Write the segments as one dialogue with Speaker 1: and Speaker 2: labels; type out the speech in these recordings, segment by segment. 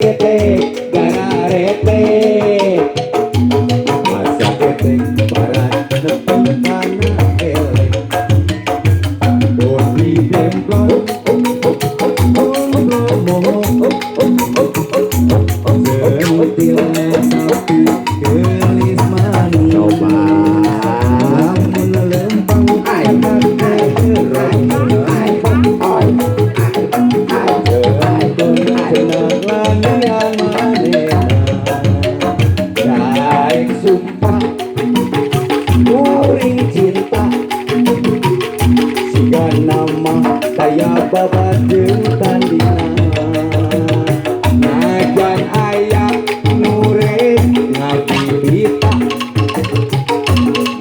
Speaker 1: ketek gararete masa ketek barat nepi kana elek bodi demplon sentil tapi gelis manis coba melempang anak sumpah uring cinta siga nama kaya babadeung tandina najan aya nure ngabibita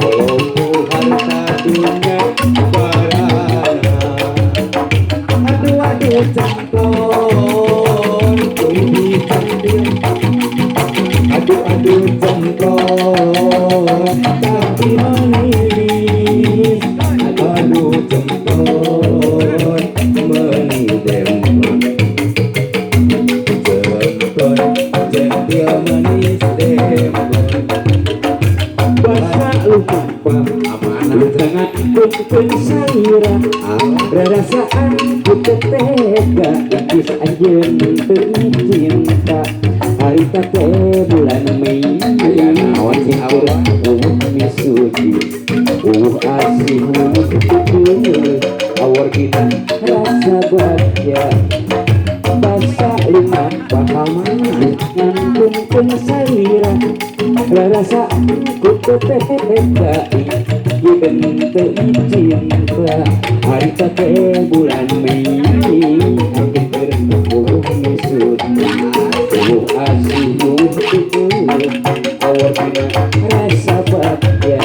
Speaker 1: walaupun harta dunia barana aduh cemplon tumbi kandil aduh cemplon tapi manis aduh cemplon manis demplon centil manis demplon basa lupa amanah sangat kumpul saira perasaan ku tega ikis anjeun teu cinta harita teh bulan Mei aya naon sih awal misuci asih awar kita rasa bahagia basa lima pahaman ngangkung saira rasa ku tega ikin teu cinta harita teh bulan Mei angker misuci asih awal kita rasa bahagia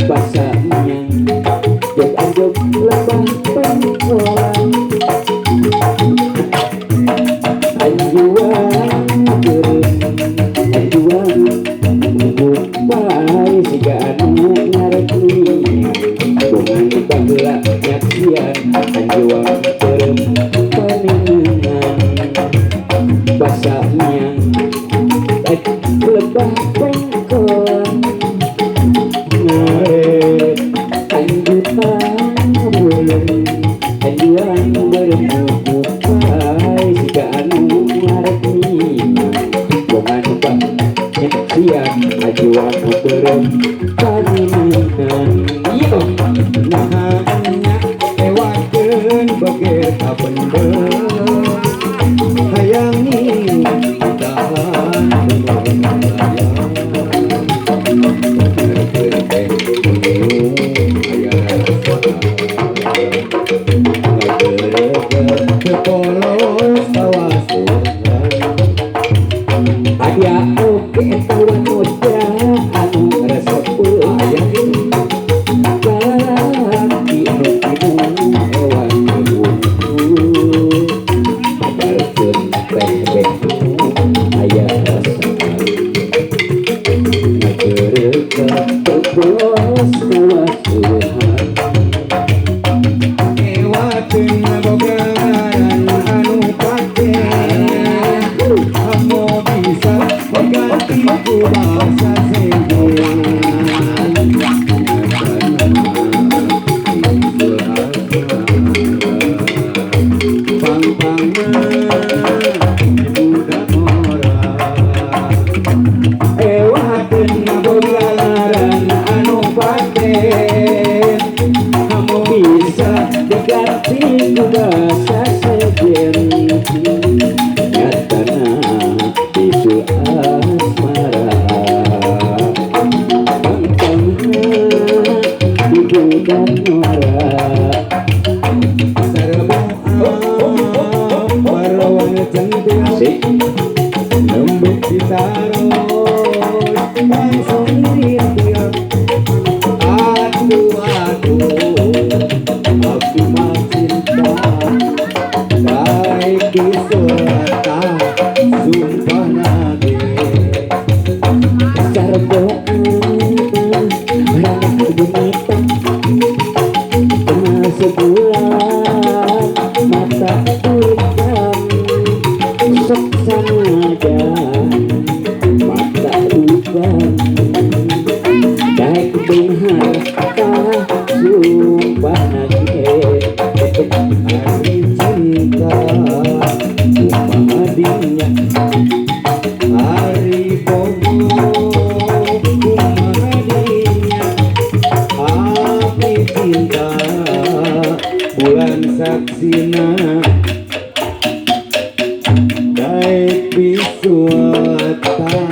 Speaker 1: basahnya jog anjog lebah pengkolan anjuan anjuan bupai siga anu ngarekni bungan baheula nyaksian anjuan terem paningan basahnya lebah pengkolan ngaret anjutan bulan anjuan berbukai siga anu ngarekni bungan bang nyaksian anjuan terem paningan iya nahanya ewakeun boger kabendeur hayangi tahan aya oke tawan oja anu resep aya laki anu hewan padahal teh aya rasa ngageureukeun terus kawasuhan ewakeun bogaran anu pake amo bisa mengganti ku bahasa senggolan lembut ditaruh langsung ditiup aduh aku mah cinta baik di surata sumpah nage sarboan rakyat bonita kena sebulan mata tulisan sanajan mata ubah baik berharta sumpah nage hari cinta upah dinya hari bobo upah dinya api cinta bulan saksina daek bisuatan